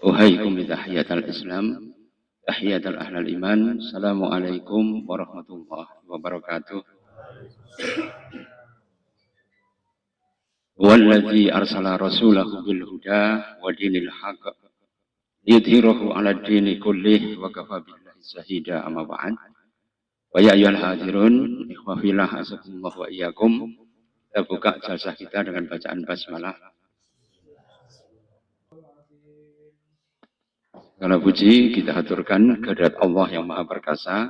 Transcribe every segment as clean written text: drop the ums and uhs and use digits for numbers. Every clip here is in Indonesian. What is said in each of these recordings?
Uhaikum bitahiyatal Islam, tahiyatal ahlal iman. Assalamualaikum warahmatullahi wabarakatuh. Walladzi arsala rasulahu bil huda wa dinil haqq liyudhhirahu 'ala dini kullih wa kafa billahi shahida amma ba'd. Wa ya ayyuhal hadirun, ikhwa fillah azakumullah wa iyyakum. Kita buka jalsah kita dengan bacaan basmalah. Karena puji kita haturkan kehadirat Allah yang Maha Perkasa,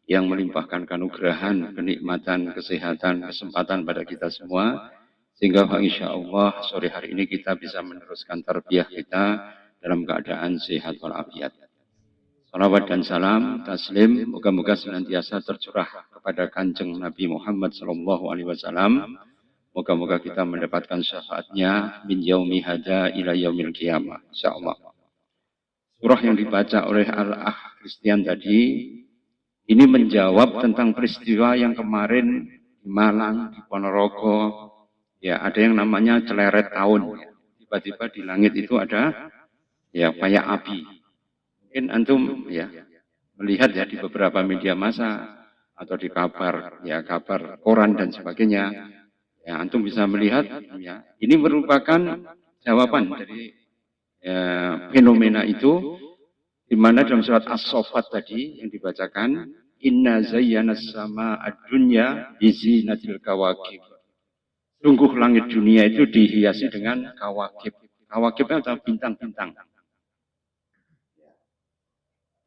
yang melimpahkan kenugrahan, kenikmatan, kesehatan, kesempatan pada kita semua, sehingga insya Allah sore hari ini kita bisa meneruskan tarbiyah kita dalam keadaan sehat walafiat. Salawat dan salam, taslim, moga-moga senantiasa tercurah kepada Kanjeng Nabi Muhammad SAW. Moga-moga kita mendapatkan syafaatnya min yaumi hada ila yaumil qiyamah, insya Allah. Surah yang dibaca oleh Al-Akh Christian tadi, ini menjawab tentang peristiwa yang kemarin di Malang, di Ponorogo. Ya, ada yang namanya celeret tahun. Tiba-tiba di langit itu ada ya kayak api. Mungkin antum ya melihat ya di beberapa media massa atau di kabar koran dan sebagainya. Ya, antum bisa melihat ya, ini merupakan jawaban dari fenomena itu, di mana dalam surat As-Saffat tadi yang dibacakan, inna zayyana sama ad-dunya bizinatil kawakib. Sungguh langit dunia itu dihiasi dengan kawakib. Kawakibnya adalah bintang-bintang.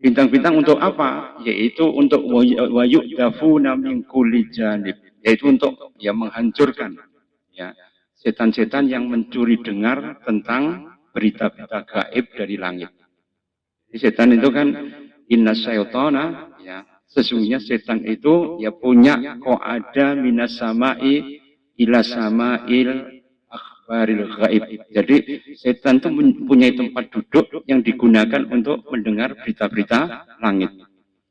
Bintang-bintang untuk apa? Yaitu untuk wayu'dafuna min kulli janib. Yaitu untuk ya menghancurkan ya setan-setan yang mencuri dengar tentang berita-berita gaib dari langit. Jadi setan itu kan inna syaitana ya, sesungguhnya setan itu ya punya qa'ada minas sama'i ila sama'il akhbaril ghaib. Jadi setan itu mempunyai tempat duduk yang digunakan untuk mendengar berita-berita langit.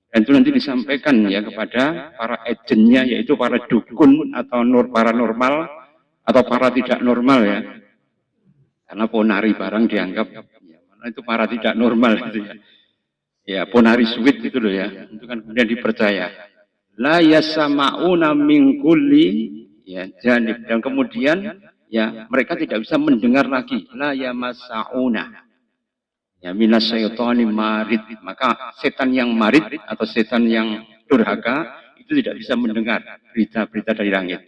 Dan itu nanti disampaikan ya kepada para agennya, yaitu para dukun atau paranormal atau para tidak normal ya. Karena ponari barang dianggap ya, itu para tidak normal gitu ya. Ya, ponari sweet itu loh ya. Itu kan kemudian dipercaya. La yasama'una min kulli ya janib, dan kemudian ya mereka tidak bisa mendengar lagi. La yamasa'una ya minas syaitani marid, maka setan yang marid atau setan yang durhaka itu tidak bisa mendengar berita-berita dari langit.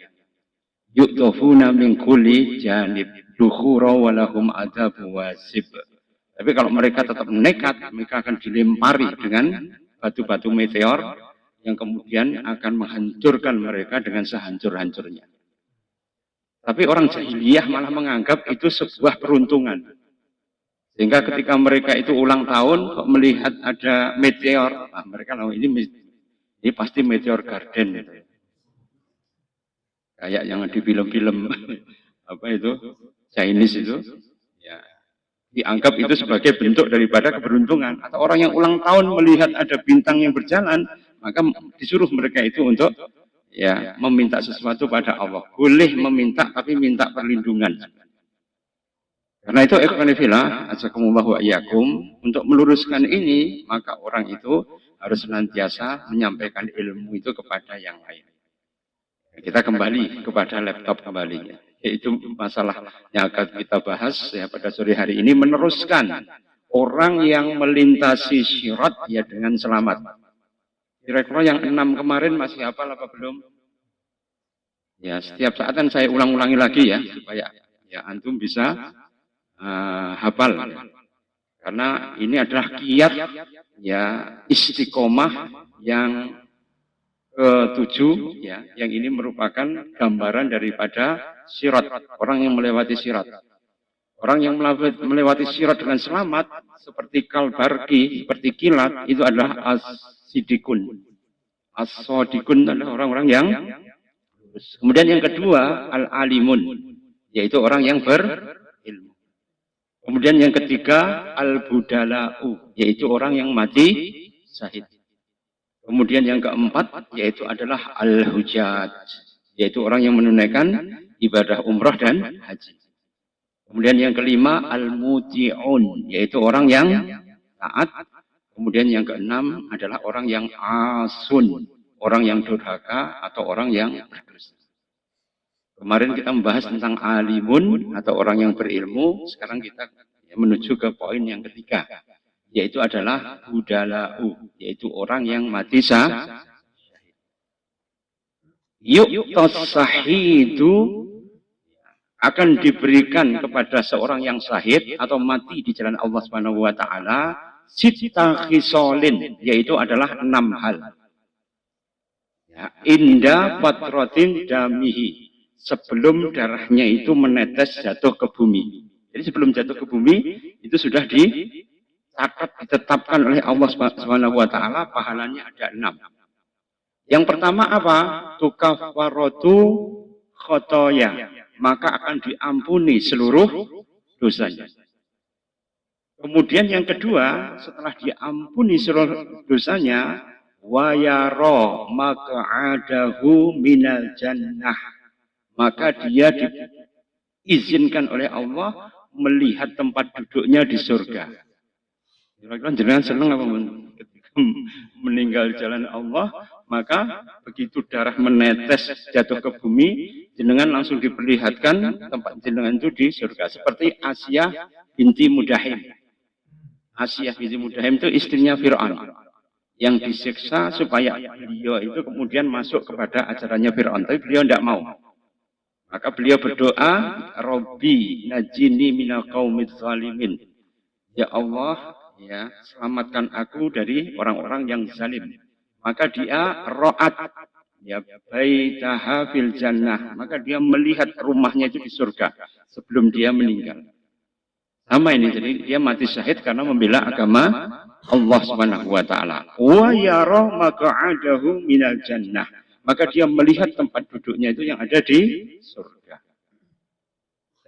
Yu'tafuna min kulli janib dukhura walahum adzabu wasib. Tapi kalau mereka tetap nekat, mereka akan dilempari dengan batu-batu meteor yang kemudian akan menghancurkan mereka dengan sehancur-hancurnya. Tapi orang jahiliyah malah menganggap itu sebuah peruntungan. Sehingga ketika mereka itu ulang tahun, kok melihat ada meteor, nah mereka tahu ini pasti meteor garden. Gitu. Kayak yang di film-film apa itu Chinese itu, ya dianggap itu sebagai bentuk daripada keberuntungan. Atau orang yang ulang tahun melihat ada bintang yang berjalan, maka disuruh mereka itu untuk ya meminta sesuatu pada Allah. Boleh meminta, tapi minta perlindungan. Karena itu ikhwan fillah, azakumullah wa iyyakum, untuk meluruskan ini, maka orang itu harus senantiasa menyampaikan ilmu itu kepada yang lain. Kita kembali kepada laptop kembali, yaitu masalah yang akan kita bahas ya pada sore hari ini, meneruskan orang yang melintasi syirat ya dengan selamat. Kira-kira yang 6 kemarin masih hafal apa belum? Ya, setiap saat kan saya ulang-ulangi lagi ya, supaya ya antum bisa hafal. Karena ini adalah kiat ya istiqomah yang ketujuh ya, yang ini merupakan gambaran daripada sirat, orang yang melewati sirat. Orang yang melewati sirat dengan selamat seperti kalbarki, seperti kilat, itu adalah as-sidikun. As-sodikun adalah orang-orang yang kemudian yang kedua al-alimun, yaitu orang yang berilmu. Kemudian yang ketiga al-budala'u, yaitu orang yang mati syahid. Kemudian yang keempat yaitu adalah al-hujjaj, yaitu orang yang menunaikan ibadah umrah dan haji. Kemudian yang kelima al-muti'un, yaitu orang yang taat. Kemudian yang keenam adalah orang yang asun, orang yang durhaka atau orang yang berdosa. Kemarin kita membahas tentang alimun atau orang yang berilmu. Sekarang kita menuju ke poin yang ketiga, yaitu adalah budalau, yaitu orang yang mati yuk tasahidu, akan diberikan kepada seorang yang syahid atau mati di jalan Allah Subhanahu wa taala sita khisolin, yaitu adalah 6 hal. Ya, inda fatratin damihi, sebelum darahnya itu menetes jatuh ke bumi. Jadi sebelum jatuh ke bumi itu sudah ditetapkan oleh Allah Subhanahu wa taala pahalanya ada 6. Yang pertama apa? Tukaffaratu khotoya, maka akan diampuni seluruh dosanya. Kemudian yang kedua, setelah diampuni seluruh dosanya, wayaro maq'adahu minal jannah, maka dia diizinkan oleh Allah melihat tempat duduknya di surga. Kira-kira jenengan senang apa ketika meninggal jalan Allah, maka begitu darah menetes jatuh ke bumi, jenengan langsung diperlihatkan tempat jenengan itu di surga. Seperti Asyah binti Mudahim. Asyah binti Mudahim itu istrinya Fir'aun yang disiksa supaya beliau itu kemudian masuk kepada ajarannya Fir'aun. Tapi beliau tidak mau. Maka beliau berdoa, Robbi najini minal qaumidz zalimin. Ya Allah, ya, selamatkan aku dari orang-orang yang zalim. Maka dia ro'at, ya, baitaha fil jannah, maka dia melihat rumahnya itu di surga sebelum dia meninggal. Sama ini, jadi dia mati syahid karena membela agama Allah Subhanahu wa taala. Wa yara maq'adahu minal jannah, maka dia melihat tempat duduknya itu yang ada di surga.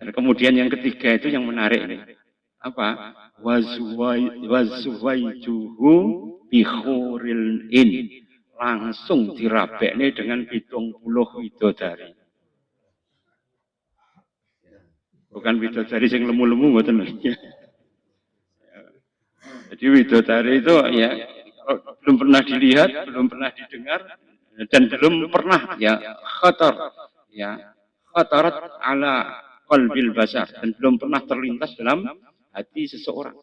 Dan kemudian yang ketiga itu yang menarik ini. Apa? Wazuwaijuhu bihuril in, langsung dirabekne dengan 70 widodari. Bukan widodari yang lemu-lemu, mboten. Jadi widodari itu ya belum pernah dilihat, belum pernah didengar, dan belum pernah ya khatarat ala qalbil basar, dan belum pernah terlintas dalam hati seseorang.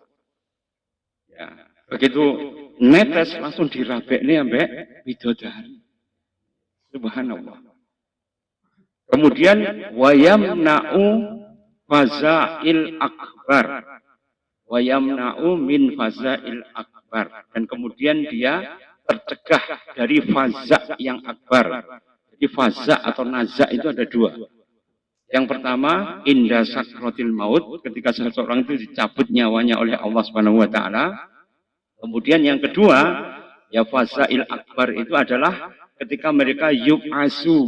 Ya, begitu netes langsung dirabekne ambek widodari. Subhanallah. Kemudian wayamna'u fazail akbar. Wayamna'u min fazail akbar. Dan kemudian dia tercegah dari faza yang akbar. Jadi faza atau naza itu ada 2. Yang pertama, inda sakratil maut, ketika seseorang itu dicabut nyawanya oleh Allah Subhanahu wa taala. Kemudian yang kedua, ya fazail akbar itu adalah ketika mereka yub'asu,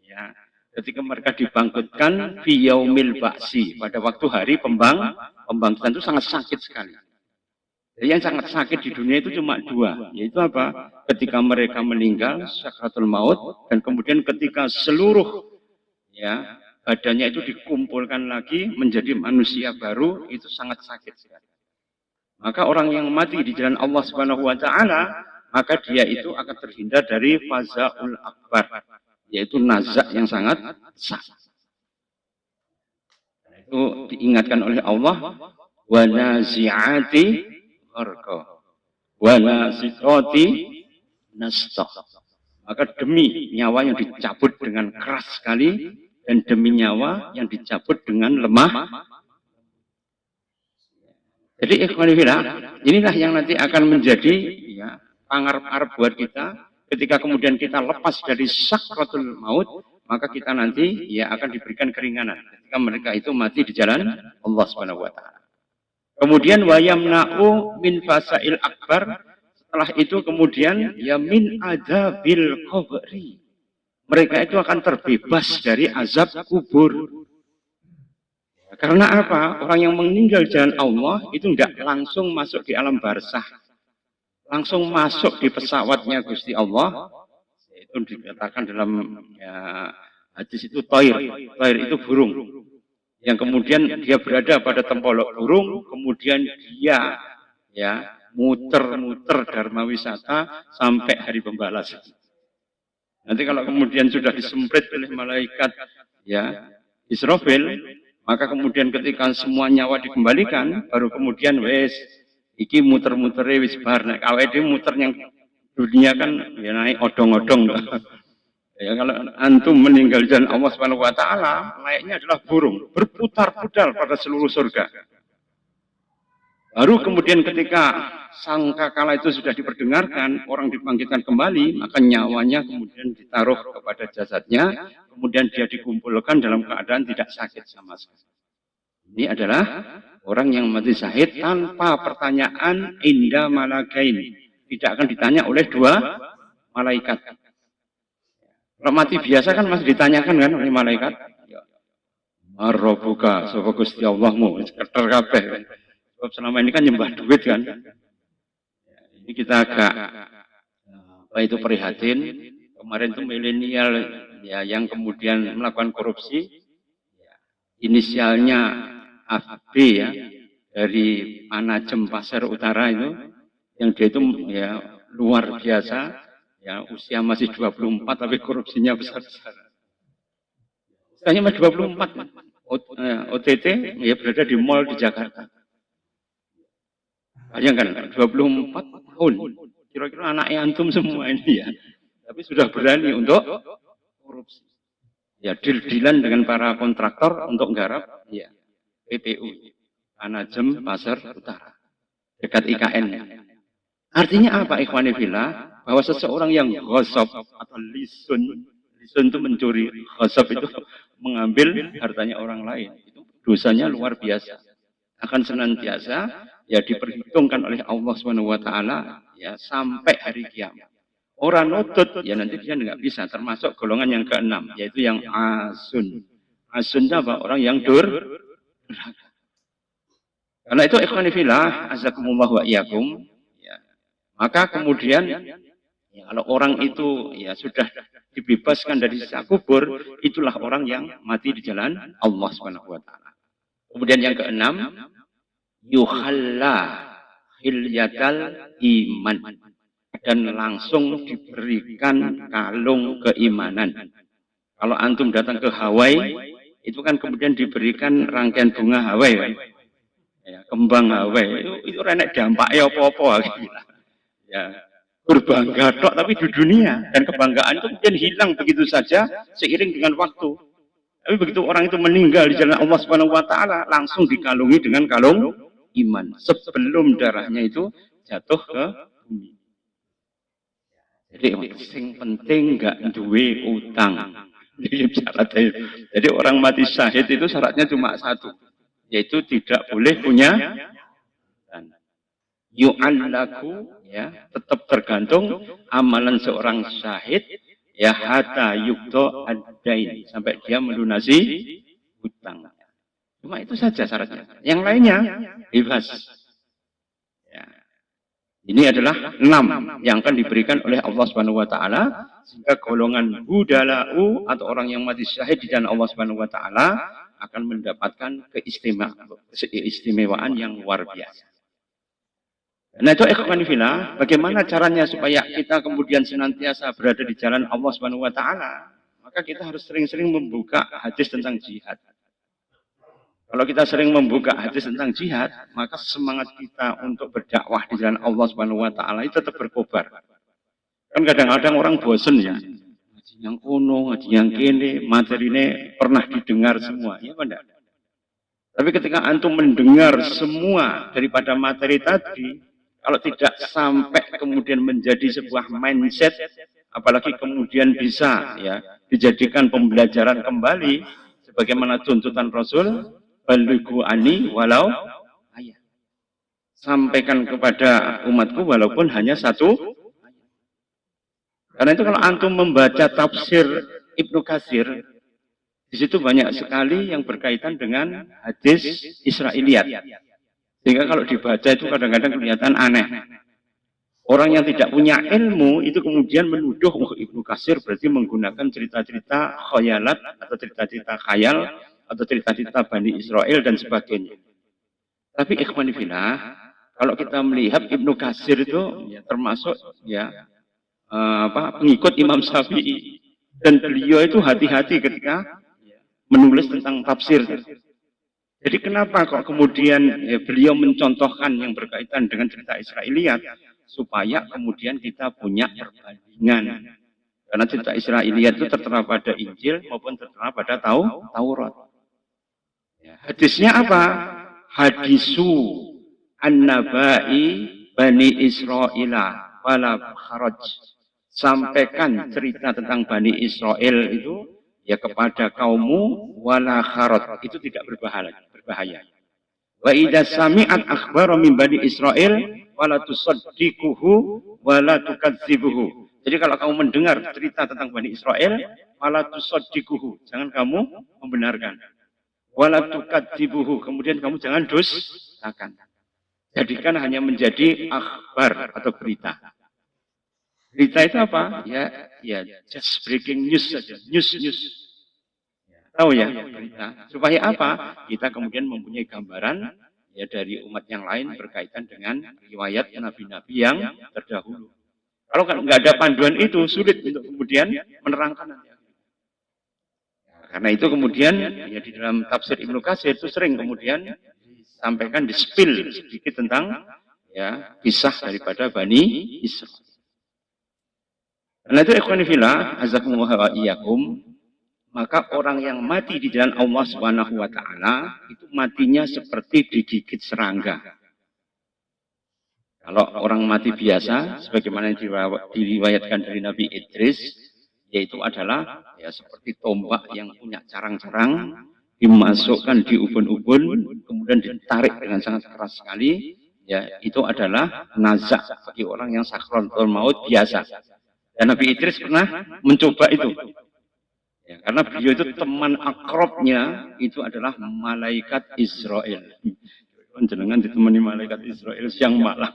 ya, ketika mereka dibangkitkan fi yaumil ba'si, pada waktu hari pembangkitan itu sangat sakit sekali. Jadi yang sangat sakit di dunia itu cuma 2, yaitu apa? Ketika mereka meninggal sakratul maut, dan kemudian ketika seluruh ya badannya itu dikumpulkan lagi menjadi manusia baru, itu sangat sakit sekali. Maka orang yang mati di jalan Allah Subhanahu wa taala, maka dia itu akan terhindar dari fazaul akbar, yaitu nazak yang sangat besar. Itu diingatkan oleh Allah, wa nazi'ati gharqa wa nasiqati nasta. Maka demi nyawa yang dicabut dengan keras sekali, dan demi nyawa yang dicabut dengan lemah. Jadi ikhwanifillah, inilah yang nanti akan menjadi ya pangarep-arep buat kita ketika kemudian kita lepas dari sakratul maut, maka kita nanti ya akan diberikan keringanan ketika mereka itu mati di jalan Allah Subhanahu wa taala. Kemudian wayamna'u min fasail akbar, setelah itu kemudian ya min adzabil qabri. Mereka itu akan terbebas dari azab kubur. Karena apa? Orang yang meninggal jalan Allah itu tidak langsung masuk di alam barzah, langsung masuk di pesawatnya Gusti Allah. Itu dikatakan dalam ya, hadis itu toir. Toir itu burung. yang kemudian dia berada pada tempolok burung, kemudian dia ya muter-muter dharma wisata sampai hari pembalasan. Nanti kalau kemudian sudah disemprit oleh malaikat ya Israfil, maka kemudian ketika semua nyawa dikembalikan, baru kemudian wes iki muter-muter wis bar nek awake muter yang dunia kan ya naik odong-odong. Ya kalau antum meninggal jalan Allah Subhanahu wa taala, layaknya adalah burung berputar-putar pada seluruh surga. Baru kemudian ketika sangkakala itu sudah diperdengarkan, orang dibangkitkan kembali, maka nyawanya kemudian ditaruh kepada jasadnya, kemudian dia dikumpulkan dalam keadaan tidak sakit sama sekali. Ini adalah orang yang mati syahid tanpa pertanyaan inda malakain. Tidak akan ditanya oleh dua malaikat. Kalau mati biasa kan masih ditanyakan kan oleh malaikat. Marrobuka, sapa Gusti Allahmu, sekedar kabeh. Sebab selama ini kan nyembah duit kan. Ini kita agak apa itu prihatin. Kemarin itu milenial ya yang kemudian melakukan korupsi, inisialnya AB ya dari Manajem Pasar Utara itu, yang dia itu ya luar biasa. Ya, usia masih 24 tapi korupsinya besar-besar. Usianya masih 24. OTT ya berada di mall di Jakarta. Bayangkan 24 tahun. Kira-kira anaknya antum semua ini ya. Tapi sudah berani untuk korupsi. Ya, deal-dealan dengan para kontraktor untuk nggarap ya PPU. Manajem Pasar Utara. Dekat IKN. Artinya apa ikhwani fillah? Bahwa seseorang yang ghasab atau lisun itu mencuri, ghasab itu mengambil hartanya orang lain, itu dosanya luar biasa. Akan senantiasa ya diperhitungkan oleh Allah Subhanahu wa taala ya sampai hari kiamat. Orang nutut ya nanti dia nggak bisa, termasuk golongan yang keenam yaitu yang asun. Asun itu apa? Orang yang durhaka. Karena itu ikhwani fillah, azakumullah wa iyyakum. Maka kemudian ya, kalau orang itu ya sudah dibebaskan dari siksa kubur, itulah orang yang mati di jalan Allah Subhanahu wa taala. Kemudian yang keenam, yuhalla hilyatal iman, dan langsung diberikan kalung keimanan. Kalau antum datang ke Hawaii, itu kan kemudian diberikan rangkaian bunga Hawaii, kan? Ya, kembang Hawaii itu renek dampaknya apa-apa gitu. Ya, berbangga tok tapi di dunia, dan kebanggaan itu kemudian hilang begitu saja seiring dengan waktu. Tapi begitu orang itu meninggal di jalan Allah Subhanahu wa taala, langsung dikalungi dengan kalung iman sebelum darahnya itu jatuh ke bumi. Jadi yang penting enggak duwe utang. Jadi orang mati syahid itu syaratnya cuma satu, yaitu tidak boleh punya yu'allaku ya tetap tergantung amalan seorang syahid ya hatta yukdo ad-dain sampai dia melunasi hutang. Cuma itu saja syaratnya. Yang lainnya bebas. Ya. Ini adalah 6 yang akan diberikan oleh Allah Subhanahu wa taala sehingga golongan budalau atau orang yang mati syahid di jalan Allah Subhanahu wa taala akan mendapatkan keistimewaan yang luar biasa. Nah itu ikhwan fillah, bagaimana caranya supaya kita kemudian senantiasa berada di jalan Allah Subhanahu wa taala? Maka kita harus sering-sering membuka hadis tentang jihad. Kalau kita sering membuka hadis tentang jihad, maka semangat kita untuk berdakwah di jalan Allah Subhanahu wa taala itu tetap berkobar. Kan kadang-kadang orang bosan ya. Ngaji yang kuno, ngaji yang kene, materinya pernah didengar semua, ya benar. Tapi ketika antum mendengar semua daripada materi tadi, kalau tidak sampai kemudian menjadi sebuah mindset, apalagi kemudian bisa ya dijadikan pembelajaran kembali, sebagaimana tuntutan Rasul, balighu ani walau ayat. Sampaikan kepada umatku walaupun hanya satu. Karena itu kalau antum membaca tafsir Ibnu Katsir, di situ banyak sekali yang berkaitan dengan hadis Israiliyat. Sehingga kalau dibaca itu kadang-kadang kelihatan aneh. Orang yang tidak punya ilmu itu kemudian menuduh Ibnu Katsir berarti menggunakan cerita-cerita khayalat atau cerita-cerita khayal atau cerita-cerita Bani Israel dan sebagainya. Tapi ikhwani fillah, kalau kita melihat Ibnu Katsir itu ya, termasuk ya pengikut Imam Syafi'i, dan beliau itu hati-hati ketika menulis tentang tafsir. Jadi kenapa kok kemudian ya, beliau mencontohkan yang berkaitan dengan cerita Israiliyat supaya kemudian kita punya perbandingan. Karena cerita Israiliyat itu tertera pada Injil maupun tertera pada Taurat. Ya, hadisnya apa? Hadisu an-nabai Bani Israila wala kharaj. Sampaikan cerita tentang Bani Israel itu ya kepada kaummu wala kharaj. Itu tidak berbahaya. Wa idza sami'at akhbara min Bani Israel wala tusaddiquhu wala tukadzibuhu. Jadi kalau kamu mendengar cerita tentang Bani Israel wala tusaddiquhu, jangan kamu membenarkan. Wala tukadzibuhu, kemudian kamu jangan dustakan. Jadikan hanya menjadi akhbar atau berita. Berita itu apa? Ya, just breaking news saja, news. Tahu ya, berita. Supaya apa? Kita kemudian mempunyai gambaran ya dari umat yang lain berkaitan dengan riwayat nabi-nabi yang terdahulu. Kalau nggak ada panduan itu, sulit untuk kemudian menerangkan. Karena itu kemudian ya di dalam tafsir Ibnu Katsir itu sering kemudian disampaikan di-spill sedikit tentang ya kisah daripada Bani Israil. Karena itu ikhwan fillah azakumullah wa iyyakum, maka orang yang mati di jalan Allah Subhanahu wa taala itu matinya seperti digigit serangga. Kalau orang mati biasa sebagaimana diriwayatkan dari Nabi Idris, yaitu adalah ya seperti tombak yang punya carang-carang dimasukkan di ubun-ubun kemudian ditarik dengan sangat keras sekali, ya itu adalah nazak bagi orang yang sakratul maut biasa. Dan Nabi Idris pernah mencoba itu ya, karena beliau itu teman akrabnya itu adalah malaikat Israel. Jenengan ditemani malaikat Israel siang malam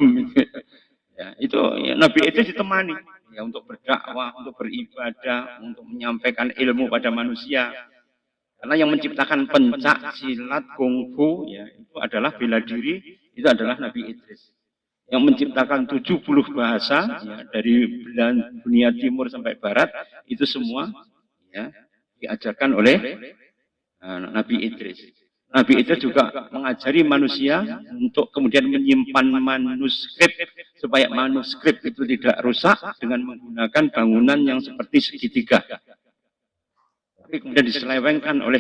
ya, itu ya, Nabi Idris ditemani ya, untuk berdakwah, untuk beribadah, untuk menyampaikan ilmu pada manusia. Karena yang menciptakan pencak, silat, kungfu, ya, itu adalah bela diri, itu adalah Nabi Idris. Yang menciptakan 70 bahasa, ya, dari belahan dunia timur sampai barat, itu semua ya, diajarkan oleh Nabi Idris. Nabi Idris juga mengajari manusia untuk kemudian menyimpan manuskrip supaya manuskrip itu tidak rusak dengan menggunakan bangunan yang seperti segitiga. Tapi kemudian diselewengkan oleh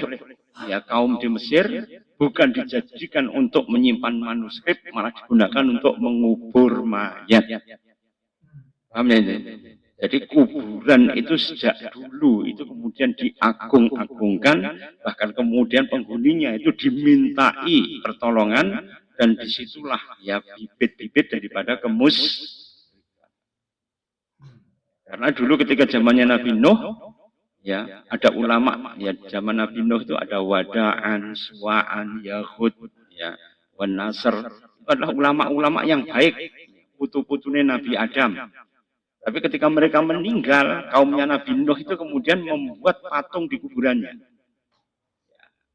ya kaum di Mesir, bukan dijadikan untuk menyimpan manuskrip, malah digunakan untuk mengubur mayat. Paham ya? Jadi kuburan itu sejak dulu itu kemudian diagung-agungkan, bahkan kemudian penghuninya itu dimintai pertolongan, dan disitulah ya bibit-bibit daripada kemus. Karena dulu ketika zamannya Nabi Nuh, ya ada ulama ya zaman Nabi Nuh itu ada Wada'an, Suwa'an, Yahud, ya Wan Nasr, itu adalah ulama-ulama yang baik, putu-putune Nabi Adam. Tapi ketika mereka meninggal, kaumnya Nabi Nuh itu kemudian membuat patung di kuburannya.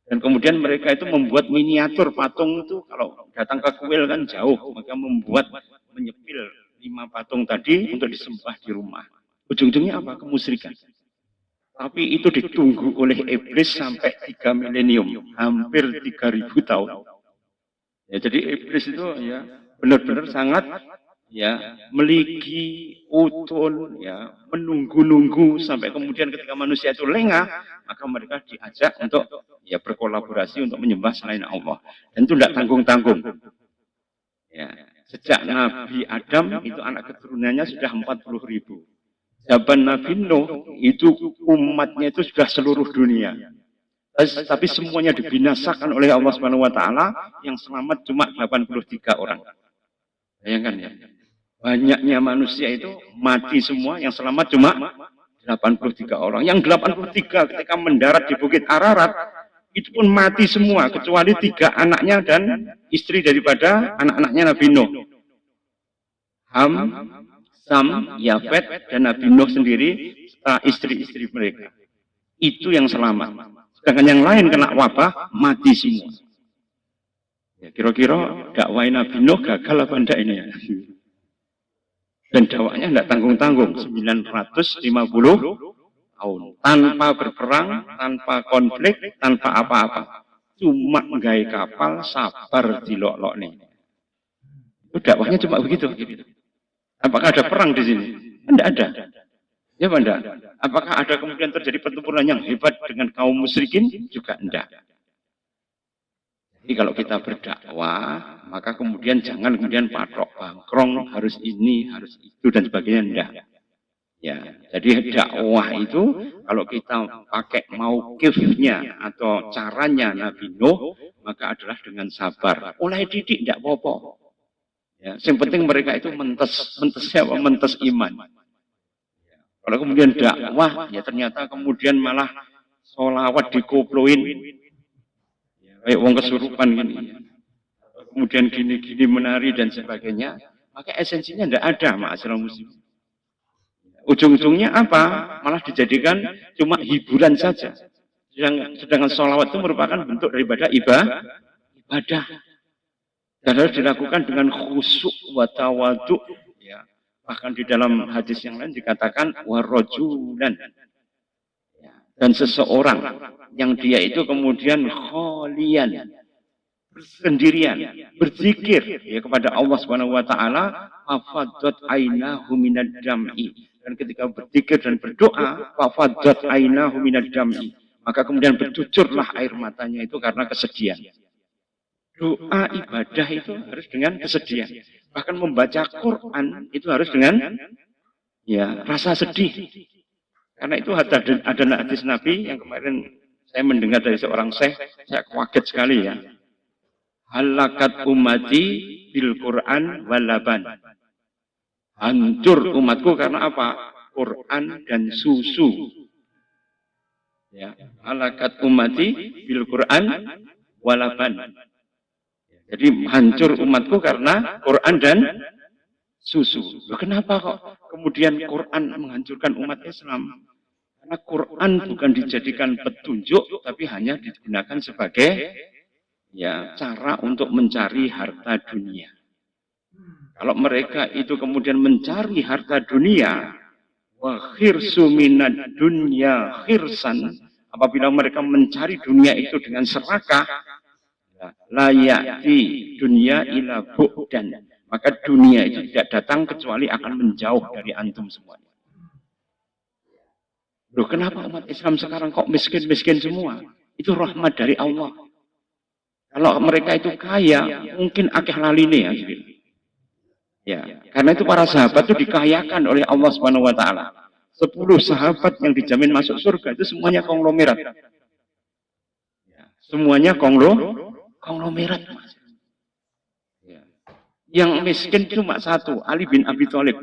Dan kemudian mereka itu membuat miniatur patung itu, kalau datang ke kuil kan jauh, maka membuat menyepil 5 patung tadi untuk disembah di rumah. Ujung-ujungnya apa? Kemusyrikan. Tapi itu ditunggu oleh iblis sampai 3 milenium, hampir 3000 tahun. Ya, jadi iblis itu ya benar-benar sangat ya meligi, utun, ya menunggu-nunggu sampai kemudian ketika manusia itu lengah, maka mereka diajak untuk ya berkolaborasi untuk menyembah selain Allah, dan itu tidak tanggung-tanggung. Ya, sejak Nabi Adam itu anak keturunannya sudah 40.000. Zaman Nabi Nuh itu umatnya itu sudah seluruh dunia. Tapi semuanya dibinasakan oleh Allah Subhanahu wa taala, yang selamat cuma 83 orang. Bayangkan ya. Banyaknya manusia itu mati semua, yang selamat cuma 83 orang. Yang 83 ketika mendarat di Bukit Ararat, itu pun mati semua, kecuali 3 anaknya dan istri daripada anak-anaknya Nabi Nuh. Ham, Sam, Yafet, dan Nabi Nuh sendiri, istri-istri mereka. Itu yang selamat. Sedangkan yang lain kena wabah, mati semua. Ya, kira-kira dakwah Nabi Nuh gagal apa enggak ini ya? Dan dakwahnya enggak tanggung-tanggung, 950 tahun. Tanpa berperang, tanpa konflik, tanpa apa-apa. Cuma nggawe kapal, sabar dilok-lok nih. Itu dakwahnya cuma begitu. Apakah ada perang di sini? Enggak ada. Ya enggak? Apakah ada kemudian terjadi pertempuran yang hebat dengan kaum musyrikin? Juga enggak. Jadi kalau kita berdakwah, maka kemudian jangan kemudian patok bangkrong, harus ini, harus itu, dan sebagainya. Enggak. Ya, jadi dakwah itu kalau kita pakai mauqifnya atau caranya Nabi Nuh, maka adalah dengan sabar. Oleh didik enggak apa-apa. Ya, yang penting mereka itu mentesnya apa? Mentes iman. Kalau kemudian dakwah, ya ternyata kemudian malah sholawat dikoploin. Kayak wong kesurupan gini. Kemudian gini-gini menari dan sebagainya. Maka esensinya tidak ada, ma'asyiral muslimin. Ujung-ujungnya apa? Malah dijadikan cuma hiburan saja. Sedangkan sholawat itu merupakan bentuk daripada ibadah. Dan harus dilakukan dengan khusyuk wa tawadhu. Ya. Bahkan di dalam hadis yang lain dikatakan warajulan. Ya. Dan seseorang yang dia itu kemudian kholian, sendirian, berzikir ya kepada Allah Subhanahu wa taala, afadat ainahu minad dam'i. Dan ketika berzikir dan berdoa, afadat ainahu minad dam'i. Maka kemudian bercucurlah air matanya itu karena kesedihan. Doa ibadah itu harus dengan kesedihan. Bahkan membaca Quran itu harus dengan ya rasa sedih. Karena itu ada hadis Nabi yang kemarin saya mendengar dari seorang syekh, saya kaget sekali ya. Halakat ummati bil Quran walaban. Hancur umatku karena apa? Quran dan susu. Ya, halakat ummati bil Quran walaban. Jadi hancur umatku karena Quran dan susu. Loh, kenapa kok kemudian Quran menghancurkan umat Islam? Karena Quran bukan dijadikan petunjuk, tapi hanya digunakan sebagai ya cara untuk mencari harta dunia. Kalau mereka itu kemudian mencari harta dunia, wa khirsu minad dunya khirsan, apabila mereka mencari dunia itu dengan serakah, layak di dunia ila bu'dan, maka dunia itu tidak datang kecuali akan menjauh dari antum semuanya. Loh, kenapa umat Islam sekarang kok miskin-miskin semua? Itu rahmat dari Allah. Kalau mereka itu kaya, mungkin akeh laline ya. Ya, karena itu para sahabat itu dikayakan oleh Allah Subhanahu wa taala. 10 sahabat yang dijamin masuk surga itu semuanya konglomerat. Semuanya konglomerat. Ya. Yang miskin cuma satu, Ali bin Abi Thalib.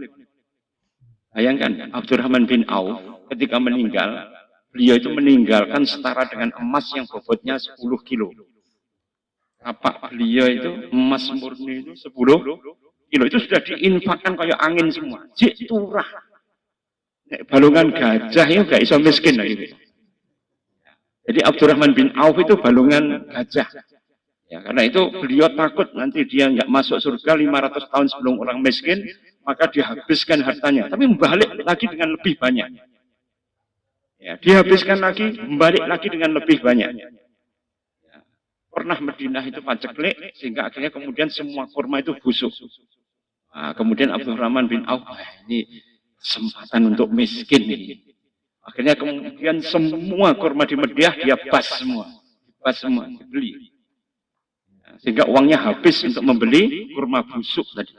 Bayangkan, Abdurrahman bin Auf ketika meninggal, beliau itu meninggalkan setara dengan emas yang bobotnya 10 kilo. Apa beliau itu emas murni itu 10 kilo. Itu sudah diinfakkan kayak angin semua. Jik turah. Balungan gajah itu gak iso miskin lagi. Jadi Abdurrahman bin Auf itu balungan gajah. Ya, karena itu beliau takut nanti dia nggak masuk surga 500 tahun sebelum orang miskin, maka dihabiskan hartanya. Tapi membalik lagi dengan lebih banyak. Ya, dihabiskan lagi, membalik lagi dengan lebih banyak. Ya, pernah Madinah itu paceklik, sehingga akhirnya kemudian semua kurma itu busuk. Nah, kemudian Abdurrahman bin Auf, ini kesempatan untuk miskin ini. Akhirnya kemudian semua kurma di Madinah dia bas semua, dibeli. Sehingga uangnya habis untuk membeli kurma busuk tadi.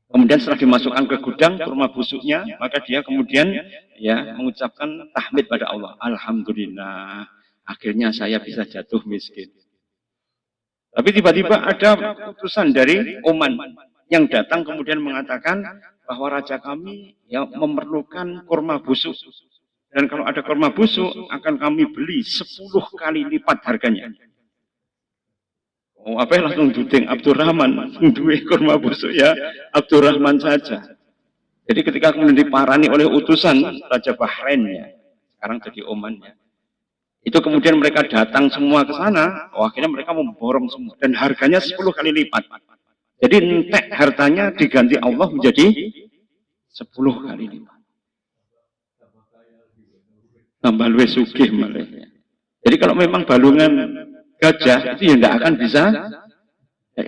Kemudian setelah dimasukkan ke gudang kurma busuknya, maka dia kemudian ya mengucapkan tahmid pada Allah. Alhamdulillah, akhirnya saya bisa jatuh miskin. Tapi tiba-tiba ada utusan dari Oman yang datang kemudian mengatakan bahwa raja kami yang memerlukan kurma busuk. Dan kalau ada kurma busuk akan kami beli 10 kali lipat harganya. Oh, apa langsung duding Abdurrahman, duwe kurma busuk ya Abdurrahman saja. Jadi ketika kemudian diparani oleh utusan Raja Bahrain ya, sekarang jadi Oman ya, Itu kemudian mereka datang semua ke sana, akhirnya mereka memborong semua dan harganya 10 kali lipat. Jadi entek hartanya diganti Allah menjadi 10 kali lipat. Tambah luwih sugih malah. Jadi kalau memang balungan gajah itu ya tidak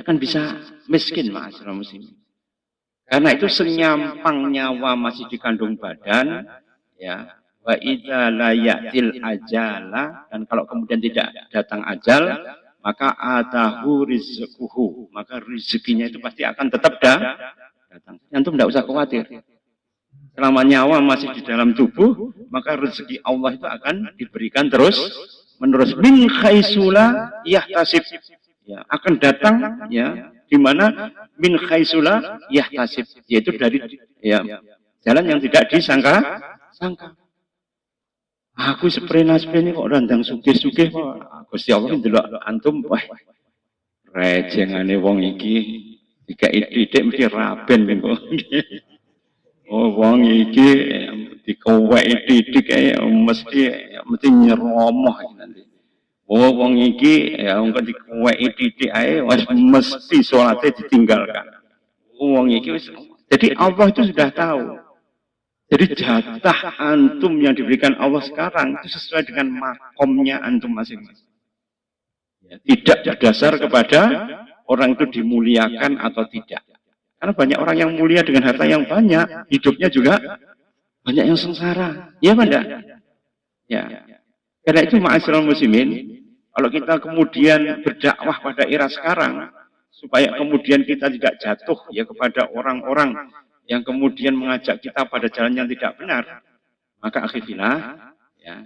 akan bisa miskin, ma'asyiral muslimin. Karena itu senyampang nyawa masih dikandung badan, ya. Wa idza la ya'til ajala, dan kalau kemudian tidak datang ajal, maka atahu rizquhu, maka rezekinya itu pasti akan tetap datang. Antum tidak usah khawatir. Selama nyawa masih di dalam tubuh, maka rezeki Allah itu akan diberikan terus menerus. Min khaisula yahtasib, ya, akan datang, ya, di mana min khaisula yahtasib, yaitu dari, ya, jalan yang tidak disangka. Aku seprena-sprene kok randang sugih-sugih kok. Gusti Allah ndelok antum, wah, rejengane wong iki dikai didik mesti raben kok. Oh, wong iki dikoweki didik mesti nyeromoh nanti. Oh, wong iki ya wong dikoweki didik ae wis mesti salate ditinggalkan. Wong iki wis. Jadi Allah itu sudah tahu. Jadi jatah antum yang diberikan Allah sekarang itu sesuai dengan makomnya antum masing-masing. Tidak berdasar kepada orang itu dimuliakan atau tidak. Karena banyak orang yang mulia dengan harta yang banyak, hidupnya juga banyak yang sengsara. Ya, Banda? Ya. Karena itu ma'asyiral muslimin, kalau kita kemudian berdakwah pada era sekarang, supaya kemudian kita tidak jatuh ya kepada orang-orang yang kemudian mengajak kita pada jalan yang tidak benar, maka akhirnya, ya,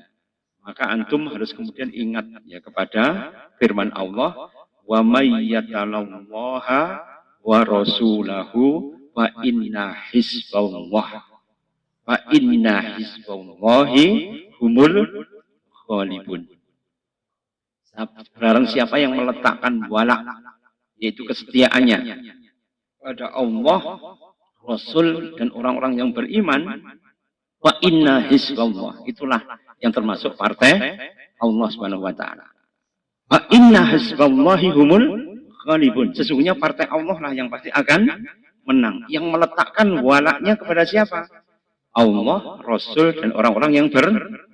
maka antum harus kemudian ingat ya kepada firman Allah, wa may yatalallaha wa rasulahu wa inna hizballah hizballahi humul ghalibun. Barang siapa yang meletakkan wala, yaitu kesetiaannya pada Allah, Rasul dan orang-orang yang beriman, wa inna hizballah, itulah yang termasuk partai Allah Subhanahu wa taala. Wa inna hizballahi humul ghalibun. Sesungguhnya partai Allah lah yang pasti akan menang. Yang meletakkan walaknya kepada siapa? Allah, Rasul, dan orang-orang yang beriman.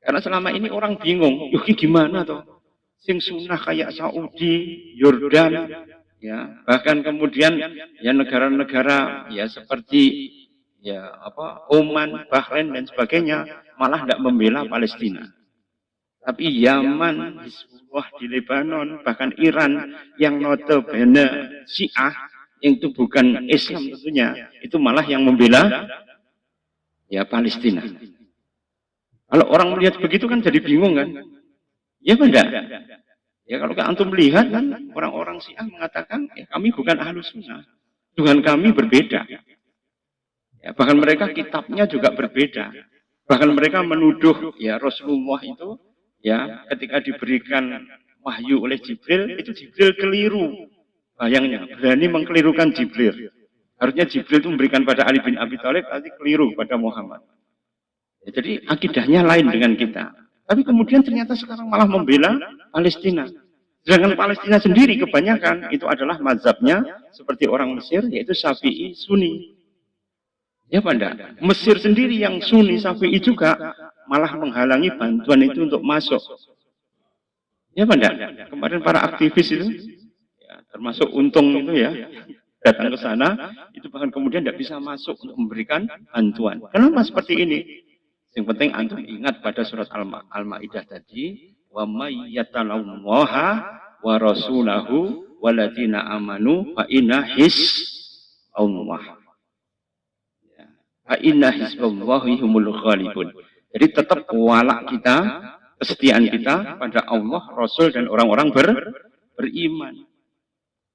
Karena selama ini orang bingung, yuki gimana toh? Sing sunnah kayak Saudi, Yordan, ya, bahkan kemudian ya negara-negara ya seperti ya apa Oman, Bahrain dan sebagainya malah tidak membela Palestina. Tapi Yaman, Hizbullah di Lebanon, bahkan Iran yang notabene Syiah, yang itu bukan Islam tentunya, itu malah yang membela ya Palestina. Kalau orang melihat begitu kan jadi bingung kan? Ya benar. Ya kalau antum melihat kan orang-orang Syiah mengatakan ya, kami bukan Ahlus Sunnah, Tuhan kami berbeda. Ya, bahkan mereka kitabnya juga berbeda. Bahkan mereka menuduh ya Rasulullah itu ya ketika diberikan wahyu oleh Jibril, itu Jibril keliru. Bayangnya, berani mengkelirukan Jibril. Harusnya Jibril itu memberikan pada Ali bin Abi Thalib, tapi keliru pada Muhammad. Ya, jadi akidahnya lain dengan kita. Tapi kemudian ternyata sekarang malah membela Palestina. Sedangkan Palestina sendiri kebanyakan itu adalah mazhabnya seperti orang Mesir, yaitu Syafi'i Sunni. Ya Banda, Mesir sendiri yang Sunni Syafi'i juga malah menghalangi bantuan itu untuk masuk. Ya Banda, kemarin para aktivis itu, ya, termasuk Untung itu ya, datang ke sana, itu bahkan kemudian tidak bisa masuk untuk memberikan bantuan. Kenapa seperti ini? Yang penting antum ingat pada surat Al-Maidah tadi, wa may yatalallaha wa rasulahu waladina amanu fa inna hizballah. Fa inna hizballahi humul ghalibun. Jadi tetap walak kita, kesetiaan kita pada Allah, Rasul dan orang-orang beriman.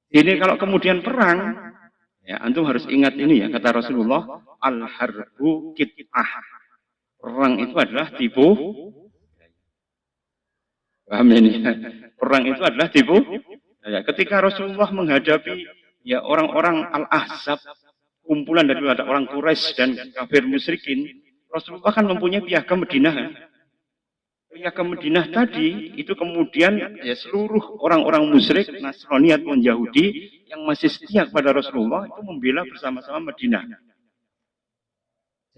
Ini kalau kemudian perang, ya antum harus ingat ini ya kata Rasulullah, al-harbu kit'ah. Perang itu adalah tipu. Paham ini? Perang itu adalah tipu. Ya, ketika Rasulullah menghadapi ya orang-orang Al-Ahzab, kumpulan dari orang Quraisy dan kafir musyrikin, Rasulullah kan mempunyai piagam Madinah. Kan? ya ke Madinah tadi, itu kemudian ya seluruh orang-orang musyrik, Nasrani ataupun Yahudi yang masih setia kepada Rasulullah itu membela bersama-sama Madinah.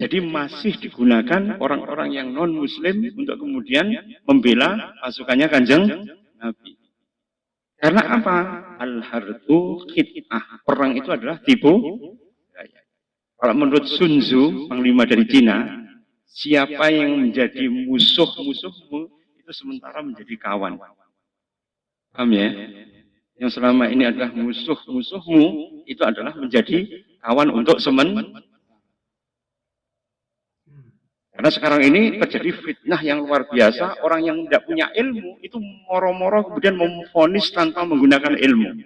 Jadi masih digunakan orang-orang yang non-muslim untuk kemudian membela pasukannya Kanjeng Nabi. Karena apa? Al-harbu khit'ah. Perang itu adalah tipu daya. Kalau menurut Sun Tzu, panglima dari Cina, siapa yang menjadi musuh-musuhmu itu sementara menjadi kawan. Paham ya? Yang selama ini adalah musuh-musuhmu itu adalah menjadi kawan untuk karena sekarang ini terjadi fitnah yang luar biasa. Orang yang tidak punya ilmu itu moro-moro kemudian memvonis tanpa menggunakan ilmu.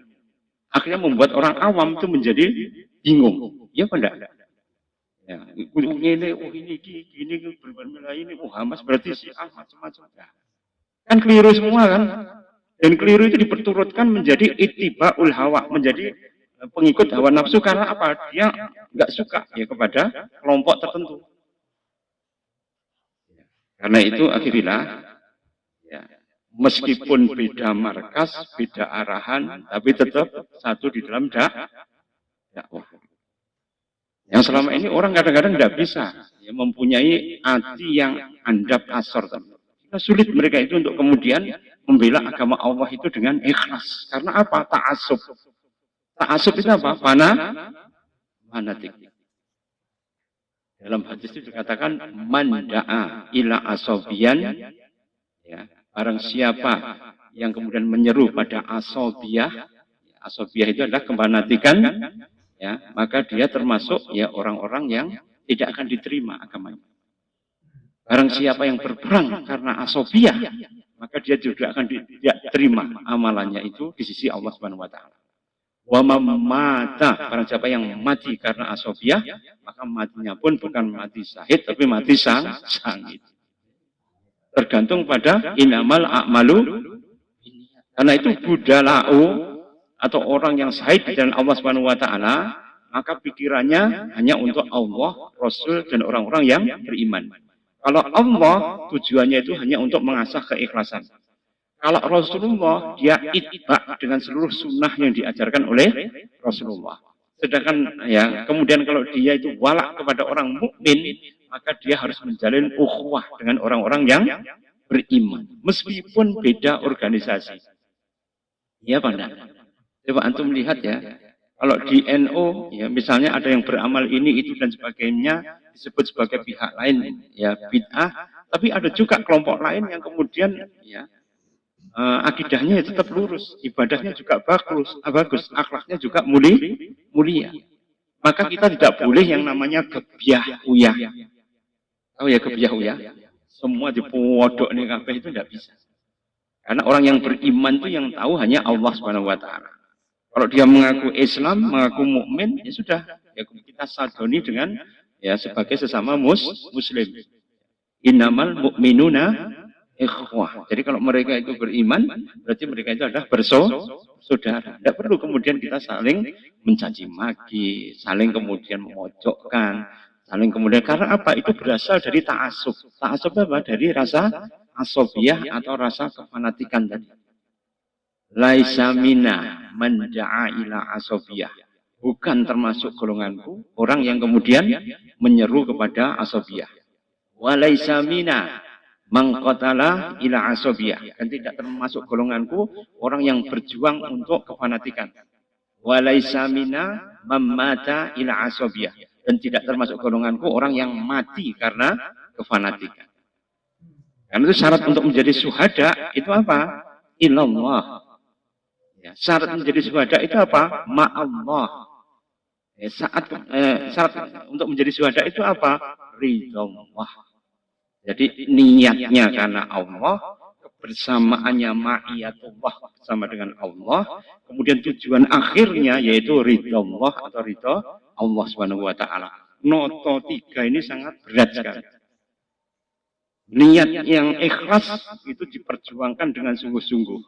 Akhirnya membuat orang awam itu menjadi bingung. Ya apa enggak? Ya, ini berbeda ini, Hamas berarti si macam-macam. Kan keliru semua kan? Dan keliru itu diperturutkan menjadi ittibaul hawa, menjadi pengikut hawa nafsu karena apa? Dia nggak suka ya kepada kelompok tertentu. Karena itu akhirnya ya, meskipun beda markas, beda arahan, tapi tetap satu di dalam dakwah. Yang selama ini orang kadang-kadang tidak bisa ya, mempunyai hati yang andap asor. Sulit mereka itu untuk kemudian membela agama Allah itu dengan ikhlas. Karena apa? Ta'asub. Ta'asub itu apa? Fanatik. Dalam hadis itu dikatakan manda'a ila asobian, ya, barang siapa yang kemudian menyeru pada asobiyah, asobiyah itu adalah kefanatikan, ya, maka dia termasuk ya orang-orang yang tidak akan diterima agamanya. Barang siapa yang berperang karena asobiyah, maka dia juga akan tidak terima amalannya itu di sisi Allah Subhanahu wa taala. Wa mata, barang siapa yang mati karena asobiyah, maka matinya pun bukan mati syahid tapi mati sangit. Tergantung pada inamal a'malu. Karena itu budala'u atau orang yang syahid di jalan Allah Subhanahu wa taala, maka pikirannya hanya untuk Allah, Rasul dan orang-orang yang beriman. Kalau Allah tujuannya itu hanya untuk mengasah keikhlasan. Kalau Rasulullah dia itba dengan seluruh sunnah yang diajarkan oleh Rasulullah. Sedangkan ya kemudian kalau dia itu walak kepada orang mukmin, maka dia harus menjalin ukhuwah dengan orang-orang yang beriman, meskipun beda organisasi. Ya Pak Nda? Coba antum lihat ya. Kalau di NU ya misalnya ada yang beramal ini itu dan sebagainya disebut sebagai pihak lain ya bid'ah, tapi ada juga kelompok lain yang kemudian ya akidahnya tetap lurus, ibadahnya juga bagus, akhlaknya juga mulia. Maka kita tidak boleh yang namanya gebyah uyah. Tahu ya gebyah uyah? Semua dipodok nih kabeh itu tidak bisa. Karena orang yang beriman itu yang tahu hanya Allah Subhanahu wa taala. Kalau dia mengaku Islam, mengaku mukmin, ya sudah, ya kita sadoni dengan ya sebagai sesama muslim. Innamal mu'minuna ikhwah. Jadi kalau mereka itu beriman, berarti mereka itu adalah bersaudara. Tidak perlu kemudian kita saling mencaci maki, saling kemudian memojokkan, saling kemudian karena apa? Itu berasal dari ta'asub. Ta'asub apa? Dari rasa asobiyah atau rasa kefanatikan tadi. Laisa minna man da'a ila asobiyah. Bukan termasuk golonganku orang yang kemudian menyeru kepada asobiyah. Wa laisa minna mangqatala ila asobiyah, dan tidak termasuk golonganku orang yang berjuang untuk kefanatikan. Walaisa mina mamata ila asobiyah, dan tidak termasuk golonganku orang yang mati karena kefanatikan. Karena itu syarat untuk menjadi syuhada itu apa? Ilallah. Ya, syarat menjadi syuhada itu apa? Ma'allah. Ya, syarat untuk menjadi syuhada itu apa? Ridhallah. Jadi niatnya karena Allah, kebersamaannya ma'iyatullah bersama dengan Allah, kemudian tujuan akhirnya yaitu ridha Allah atau ridha Allah Subhanahu wa taala. Noto 3 ini sangat berat sekali. Niat yang ikhlas itu diperjuangkan dengan sungguh-sungguh.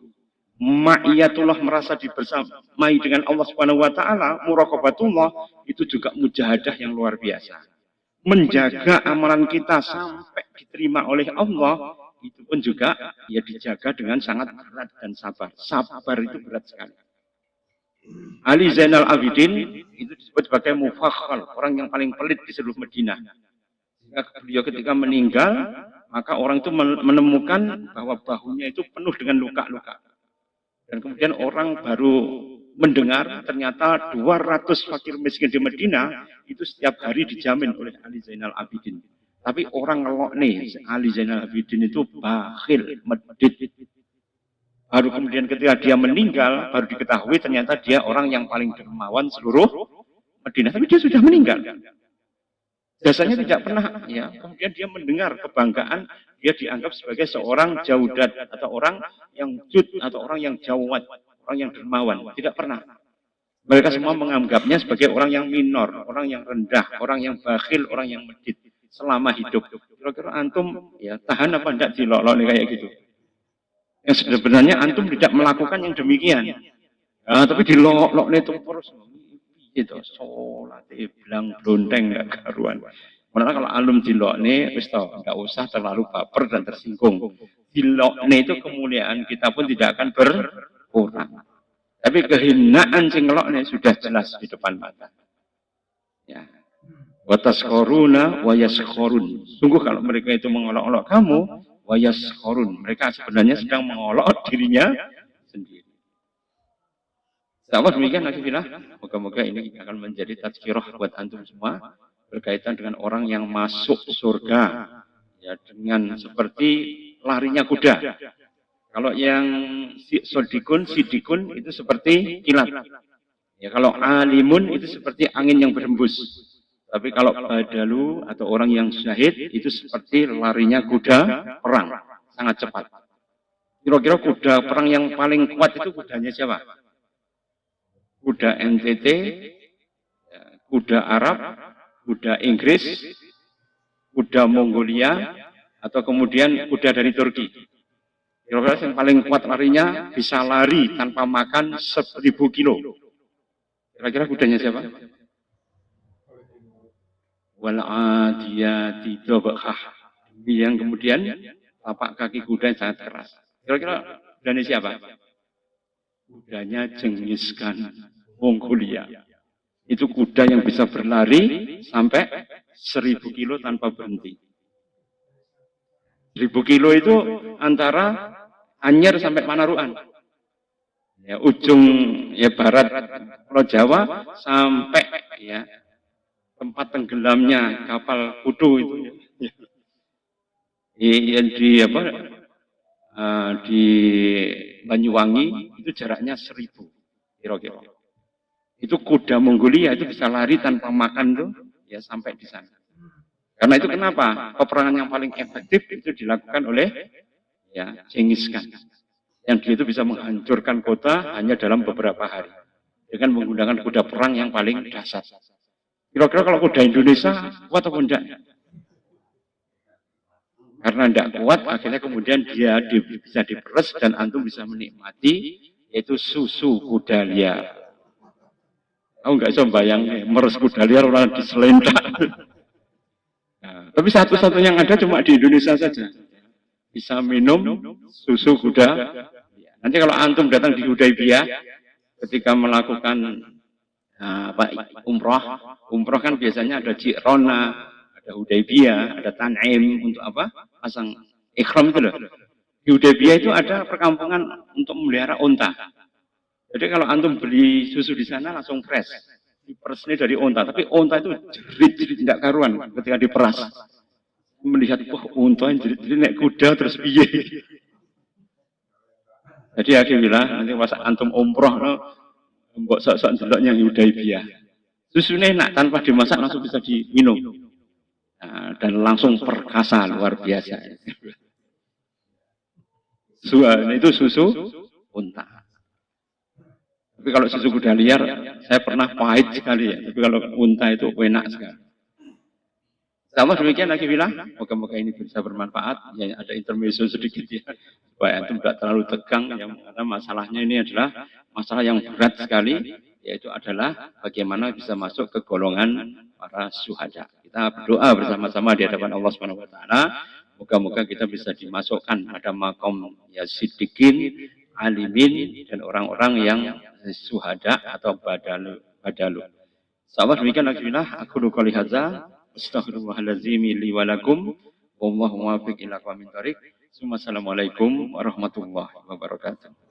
Ma'iyatullah merasa dibersamai dengan Allah Subhanahu wa taala, muraqabatullah itu juga mujahadah yang luar biasa. Menjaga amalan kita sampai diterima oleh Allah itu pun juga ya dijaga dengan sangat berat dan sabar. Sabar itu berat sekali. Ali Zainal Abidin itu disebut sebagai mufakhal, orang yang paling pelit di seluruh Madinah. Beliau ketika meninggal, maka orang itu menemukan bahwa bahunya itu penuh dengan luka-luka. Dan kemudian orang baru mendengar ternyata 200 fakir miskin di Madinah itu setiap hari dijamin oleh Ali Zainal Abidin. Tapi orang ngelok nih, Ali Zainal Abidin itu bakhil, medit. Baru kemudian ketika dia meninggal, baru diketahui ternyata dia orang yang paling dermawan seluruh Madinah. Tapi dia sudah meninggal. Jasanya tidak pernah, ya. Kemudian dia mendengar kebanggaan, dia dianggap sebagai seorang jaudat atau orang yang jud atau orang yang jawad, orang yang dermawan. Tidak pernah. Mereka semua menganggapnya sebagai orang yang minor, orang yang rendah, orang yang bakhil, orang yang medit selama hidup. Kira-kira antum ya tahan apa enggak dilok-lok kayak gitu? Yang sebenarnya antum tidak melakukan yang demikian. Tapi dilok-lok itu terus itu sholat bilang blonteng enggak karuan. Karena kalau alum dilokne wis toh enggak usah terlalu baper dan tersinggung. Dilokne itu kemuliaan kita pun tidak akan berkurang. Tapi kehinaan sing ngelokne sudah jelas di depan mata. Ya. Wa taskhuruna wa yaskhurun. Sungguh kalau mereka itu mengolok-olok kamu, wa yaskhurun. Mereka sebenarnya sedang mengolok dirinya sendiri. Sama demikian Nafilah. Moga-moga ini akan menjadi tazkirah buat antum semua berkaitan dengan orang yang masuk surga ya dengan seperti larinya kuda. Kalau yang sidikun itu seperti kilat. Ya kalau alimun itu seperti angin yang berhembus. Tapi kalau badalu atau orang yang syahid itu seperti larinya kuda perang, sangat cepat. Kira-kira kuda perang yang paling kuat itu kudanya siapa? Kuda NTT, kuda Arab, kuda Inggris, kuda Mongolia, atau kemudian kuda dari Turki. Kira-kira yang paling kuat larinya bisa lari tanpa makan 1000 kilo. Kira-kira kudanya siapa? Wal'adiyati dobakah. Yang kemudian tapak kaki kuda yang sangat keras. Kira-kira kudanya siapa? Kudanya Genghis Khan, Mongolia. Itu kuda yang bisa berlari sampai 1000 kilo tanpa berhenti. 1000 kilo itu antara Anyer sampai Panaruan. Ya, ujung ya barat Pulau Jawa sampai ya tempat tenggelamnya kapal kudu itu. Di apa? Di Banyuwangi itu jaraknya 1000 kira-kira. Itu kuda Mongolia itu bisa lari tanpa makan tuh ya sampai di sana. Karena itu kenapa peperangan yang paling efektif itu dilakukan oleh ya Genghis Khan. Yang dia itu bisa menghancurkan kota hanya dalam beberapa hari dengan menggunakan kuda perang yang paling dahsyat. Kira-kira kalau kuda Indonesia kuat atau enggak? Karena tidak kuat, akhirnya kemudian dia bisa diperes dan antum bisa menikmati yaitu susu kuda liar. Aku nggak bisa bayang meres kuda liar orang diselentak. Nah, tapi satu-satunya yang ada cuma di Indonesia saja. Bisa minum susu kuda. Nanti kalau antum datang di Hudaybiyah ketika melakukan umroh kan biasanya ada Ji'rona, ada Hudaybiyah, ada Tan'im untuk apa? Pasang ikhram itu loh. Di Hudaybiyah itu ada perkampungan untuk memelihara unta. Jadi kalau antum beli susu di sana langsung fresh. Diperesnya dari unta, tapi unta itu jerit-jerit tidak karuan ketika diperas. Melihat, wah unta yang jerit-jerit naik kuda terus piye. Jadi akhirnya nanti pas antum umroh, mbok sok-sok ndelok yang Hudaybiyah. Susunya enak, tanpa dimasak langsung bisa diminum. Nah, dan langsung perkasa luar biasa. Itu susu unta. Tapi kalau susu kuda liar, saya pernah pahit sekali ya. Tapi kalau unta itu enak sekali. Sama demikian lagi bilang, moga-moga ini bisa bermanfaat. Ya ada intermezzo sedikit ya, supaya itu tidak terlalu tegang. Yang karena masalahnya ini adalah masalah yang berat sekali, yaitu adalah bagaimana bisa masuk ke golongan para syuhada. Kita berdoa bersama-sama di hadapan Allah Subhanahu Wa Taala. Moga-moga kita bisa dimasukkan pada makom ya siddiqin, alimin, dan orang-orang yang suhada atau badalu. Sahabat demikian alhamdulillah aku qouli hadza astaghfirullahalazim li wa lakum wallahu muwaffiq ila aqwamit thoriq. Assalamualaikum warahmatullahi wabarakatuh.